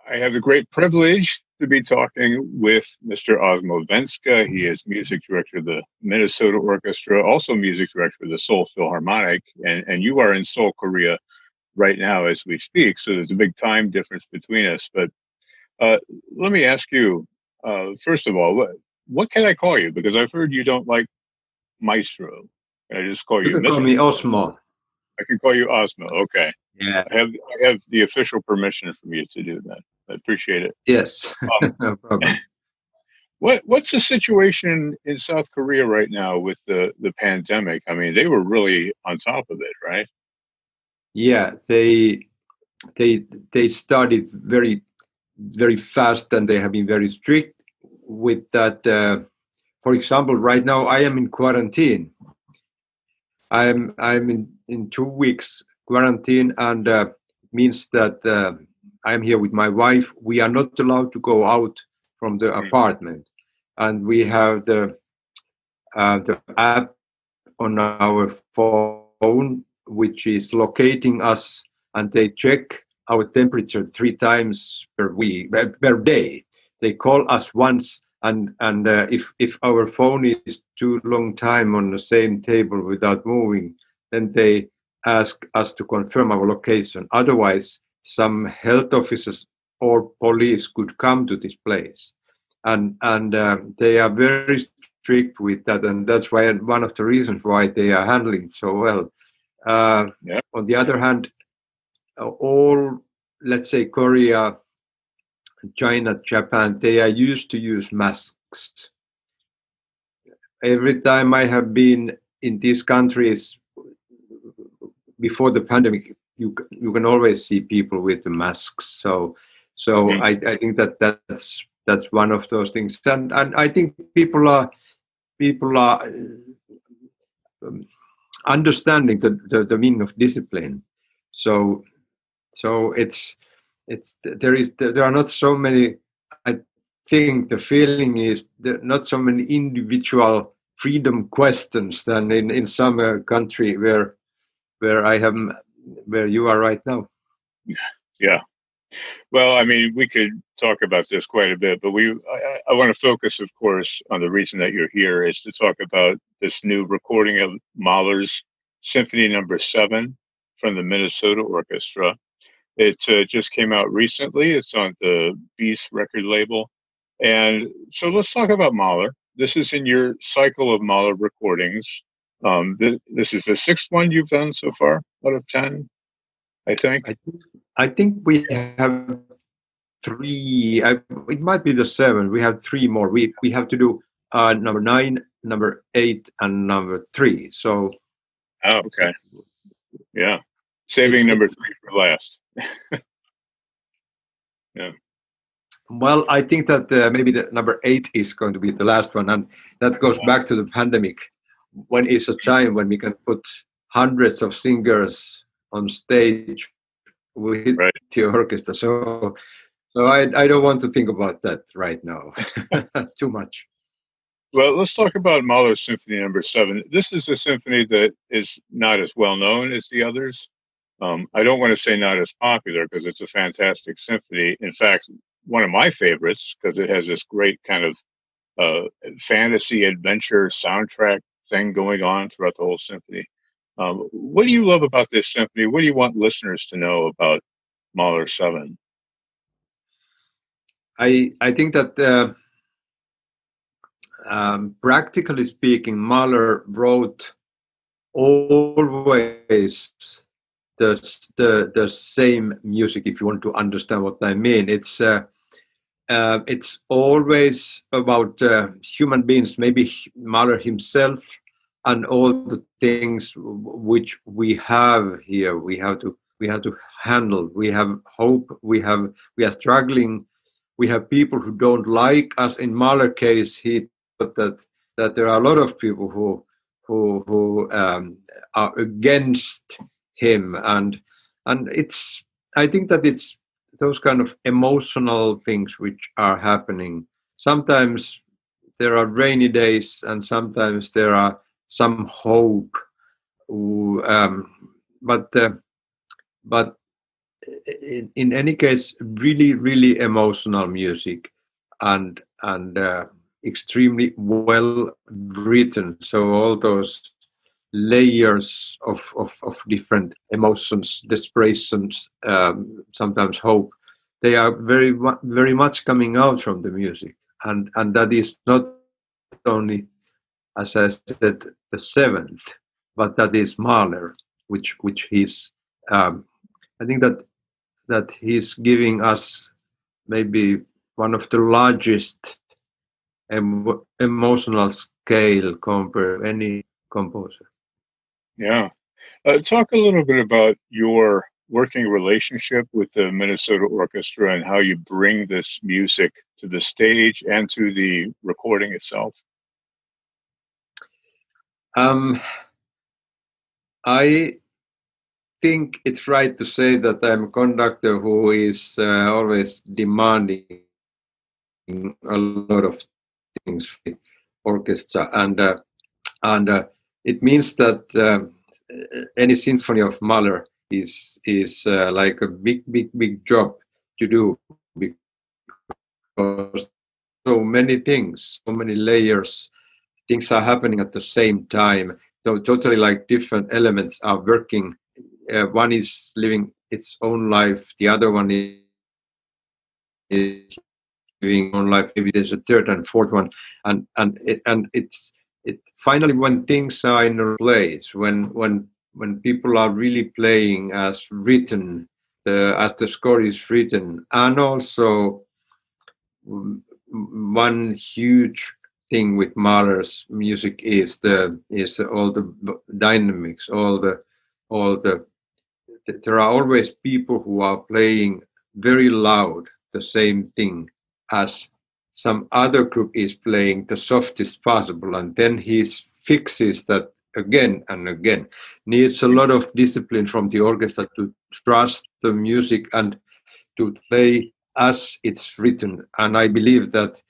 I have the great privilege to be talking with Mr. Osmo Vänskä. He is music director of the Minnesota Orchestra, also music director of the Seoul Philharmonic, and you are in Seoul, Korea right now as we speak. So there's a big time difference between us. But let me ask you, first of all, what can I call you? Because I've heard you don't like maestro. Can I just call You you can Mr.? call me Osmo. I can call you Osmo. Okay. Yeah. I have the official permission from you to do that. I appreciate it. Yes. No problem. What's the situation in South Korea right now with the pandemic? I mean, they were really on top of it, right? Yeah, they started very fast, and they have been very strict with that. For example, right now I am in quarantine. I'm in 2 weeks quarantine, and means that I'm here with my wife. We are not allowed to go out from the apartment, and we have the app on our phone which is locating us, and they check our temperature 3 times per day. They call us once, and if our phone is too long time on the same table without moving, then they ask us to confirm our location. Otherwise, some health officers or police could come to this place, and they are very strict with that, and that's why one of the reasons why they are handling it so well. On the other hand, all, let's say, Korea, China, Japan, they are used to use masks. Every time I have been in these countries before the pandemic, you can always see people with the masks. So I think that's one of those things, and I think people are understanding the meaning of discipline. So there are not so many. I think the feeling is there not so many individual freedom questions than in some country where you are right now. Yeah. Well, I mean, we could talk about this quite a bit, but I want to focus, of course, on the reason that you're here is to talk about this new recording of Mahler's Symphony No. 7 from the Minnesota Orchestra. It just came out recently. It's on the Beast record label. And so let's talk about Mahler. This is in your cycle of Mahler recordings. This is the 6th one you've done so far out of 10, I think. I think we have 3. It might be the 7. We have 3 more. We have to do number 9, number 8, and number 3. So. Oh, okay. Yeah. Saving number 3 for last. Yeah. Well, I think that maybe the number 8 is going to be the last one, and that goes back to the pandemic. When is a time when we can put hundreds of singers on stage with the orchestra? So I don't want to think about that right now too much. Well, let's talk about Mahler's Symphony No. 7. This is a symphony that is not as well known as the others. I don't want to say not as popular because it's a fantastic symphony. In fact, one of my favorites because it has this great kind of fantasy adventure soundtrack thing going on throughout the whole symphony. What do you love about this symphony? What do you want listeners to know about Mahler 7? I think that practically speaking, Mahler wrote always the same music. If you want to understand what I mean, it's always about human beings. Maybe Mahler himself and all the things which we have here. We have to handle. We have hope. We are struggling. We have people who don't like us. In Mahler case, he thought that there are a lot of people who are against him, and it's. I think that it's those kind of emotional things which are happening. Sometimes there are rainy days, and sometimes there are some hope. But in any case, really, really emotional music, and extremely well written. So all those layers of different emotions, desperations, sometimes hope, they are very much coming out from the music, and that is not only, as I said, the seventh, but that is Mahler, which he's I think that he's giving us maybe one of the largest emotional scale compared to any composer. Yeah. Talk a little bit about your working relationship with the Minnesota Orchestra and how you bring this music to the stage and to the recording itself. I think it's right to say that I'm a conductor who is always demanding a lot of things for the orchestra, and it means that any symphony of Mahler is like a big job to do, because so many things, so many layers, things are happening at the same time. So totally like different elements are working. One is living its own life, the other one is living own life. Maybe there's a third and fourth one, and it's finally, when things are in a place, when people are really playing as written, as the score is written, and also one huge thing with Mahler's music is all the dynamics, all the there are always people who are playing very loud the same thing as some other group is playing the softest possible, and then he fixes that again and again. Needs a lot of discipline from the orchestra to trust the music and to play as it's written. And I believe that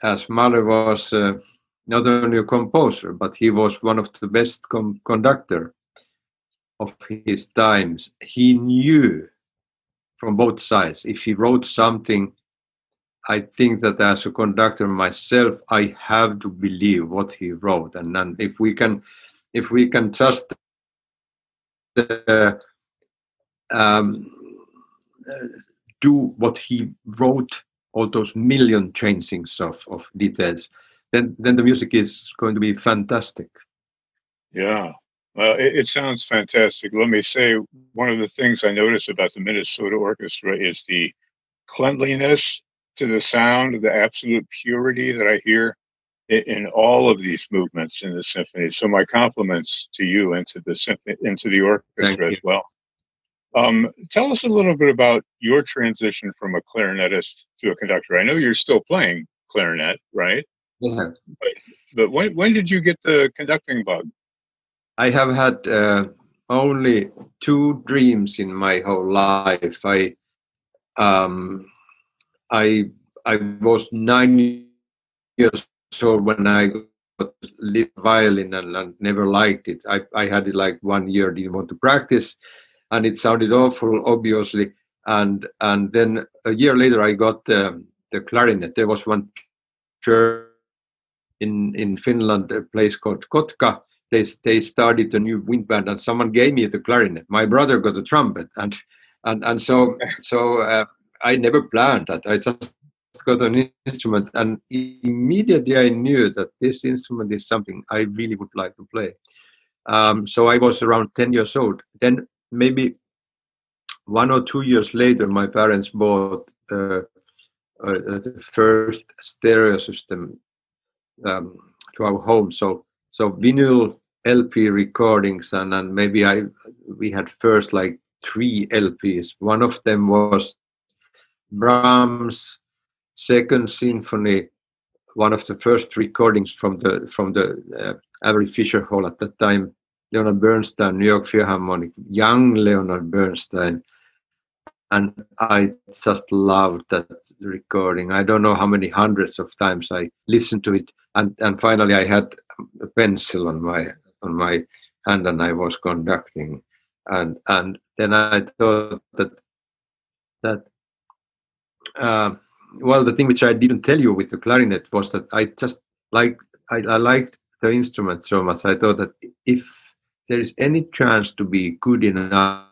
as Mahler was not only a composer, but he was one of the best conductor of his times. He knew from both sides. If he wrote something, I think that as a conductor myself, I have to believe what he wrote. And then if we can just do what he wrote, all those million changings of details, then the music is going to be fantastic. Yeah. It sounds fantastic. Let me say, one of the things I notice about the Minnesota Orchestra is the cleanliness to the sound, the absolute purity that I hear in all of these movements in the symphony. So my compliments to you and to the symphony, into the orchestra as well. Tell us a little bit about your transition from a clarinetist to a conductor. I know you're still playing clarinet, right? Yeah. But when did you get the conducting bug? I have had only two dreams in my whole life. I was 9 years old when I got lead violin and never liked it. I had it like 1 year, didn't want to practice, and it sounded awful, obviously. And then a year later, I got the clarinet. There was one church in Finland, a place called Kotka. They started a new wind band, and someone gave me the clarinet. My brother got a trumpet, and so I never planned that. I just got an instrument, and immediately I knew that this instrument is something I really would like to play. So I was around 10 years old. Then maybe 1 or 2 years later, my parents bought the first stereo system to our home. So vinyl LP recordings, and maybe we had first like 3 LPs. One of them was Brahms' Second Symphony, one of the first recordings from the Avery Fisher Hall at that time. Leonard Bernstein, New York Philharmonic, young Leonard Bernstein, and I just loved that recording. I don't know how many hundreds of times I listened to it, and finally I had a pencil on my hand and I was conducting, and then I thought that that well, the thing which I didn't tell you with the clarinet was that I just I liked the instrument so much. I thought that if there is any chance to be good enough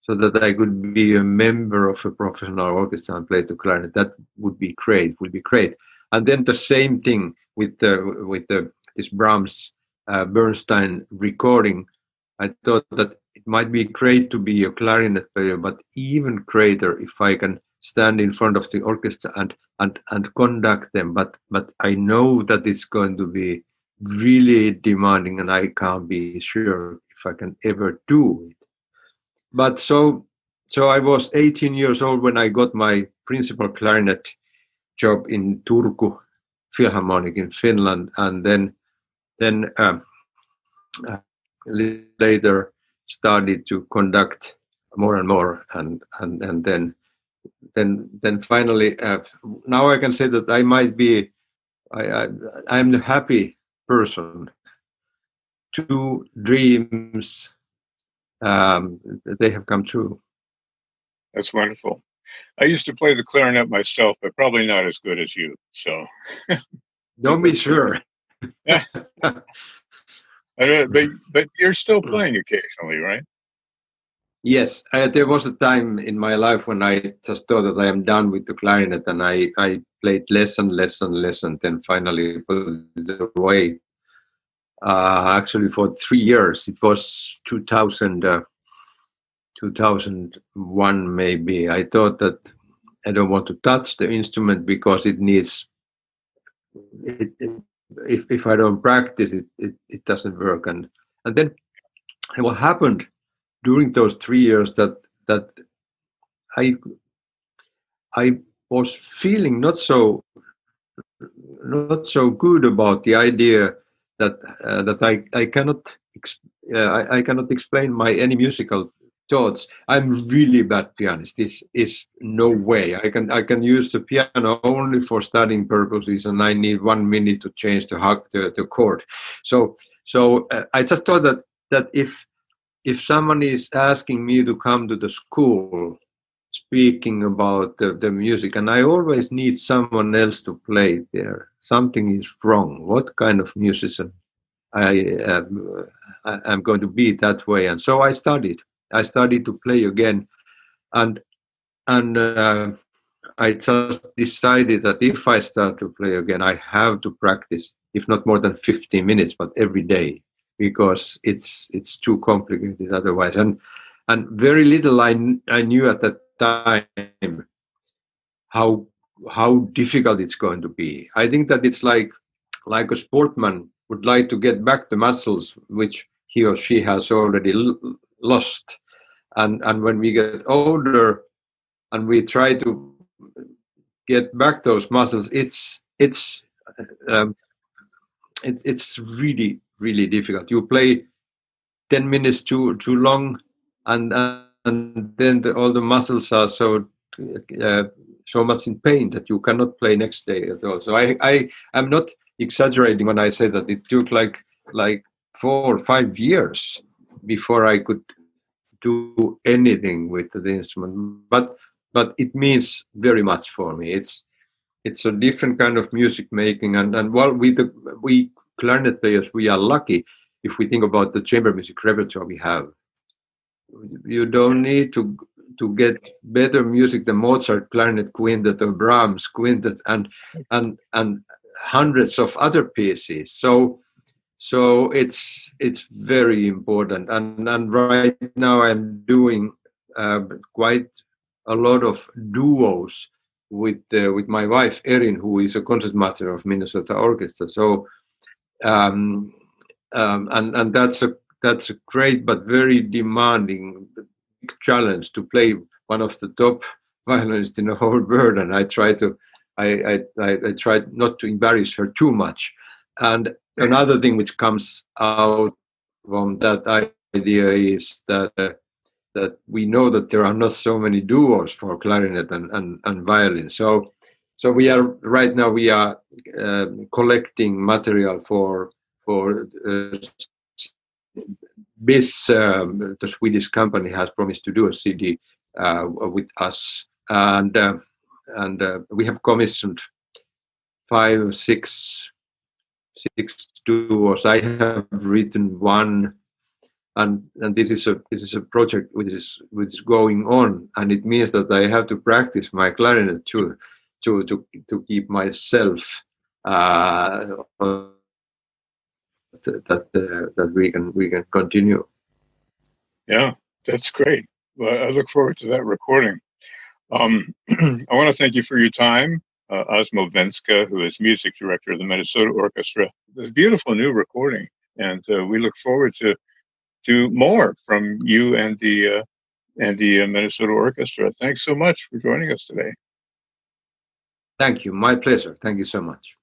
so that I could be a member of a professional orchestra and play the clarinet, that would be great. Would be great. And then the same thing with this Brahms Bernstein recording. I thought that it might be great to be a clarinet player, but even greater if I can stand in front of the orchestra and conduct them. But I know that it's going to be really demanding, and I can't be sure if I can ever do it. But so I was 18 years old when I got my principal clarinet job in Turku Philharmonic in Finland, and then later started to conduct more and more, and then finally now I can say that I might be I'm the happy person. Two dreams they have come true. That's wonderful. I used to play the clarinet myself, but probably not as good as you. So Don't be sure. But you're still playing occasionally, right? Yes, there was a time in my life when I just thought that I am done with the clarinet, and I played less and less and less, and then finally put it away. Actually, for 3 years, it was 2001 maybe. I thought that I don't want to touch the instrument because it needs. If I don't practice it doesn't work, and then what happened during those 3 years that I was feeling not so good about the idea that I cannot I cannot explain my any musical thoughts. I'm really bad pianist. This is no way. I can use the piano only for studying purposes, and I need 1 minute to change the chord. So I just thought that if someone is asking me to come to the school speaking about the music, and I always need someone else to play there, something is wrong. What kind of musician I'm going to be that way? And so I studied to play again, and I just decided that if I start to play again, I have to practice, if not more than 15 minutes, but every day, because it's too complicated otherwise. And very little I knew at that time how difficult it's going to be. I think that it's like a sportsman would like to get back the muscles which he or she has already lost, and when we get older and we try to get back those muscles, it's really really difficult. You play 10 minutes too long, and then all the muscles are so much in pain that you cannot play next day at all. So I am not exaggerating when I say that it took like 4 or 5 years before I could do anything with the instrument. But it means very much for me. It's a different kind of music making, and well, we clarinet players, we are lucky if we think about the chamber music repertoire we have. You don't need to get better music than Mozart clarinet quintet or Brahms quintet and hundreds of other pieces. So it's very important, and right now I'm doing quite a lot of duos with my wife Erin, who is a concertmaster of Minnesota Orchestra. So and that's a great but very demanding challenge to play one of the top violinists in the whole world, and I try not to embarrass her too much. And another thing which comes out from that idea is that we know that there are not so many duos for clarinet and violin. So we are right now collecting material for BIS. The Swedish company has promised to do a CD with us, and we have commissioned 5 or 6 duos. I have written one, and this is a project which is going on, and it means that I have to practice my clarinet too, to keep myself that we can continue. Yeah, that's great. Well, I look forward to that recording. I want to thank you for your time, Osmo Vänskä, who is music director of the Minnesota Orchestra. This beautiful new recording, and we look forward to more from you and the Minnesota Orchestra. Thanks so much for joining us today. Thank you. My pleasure. Thank you so much.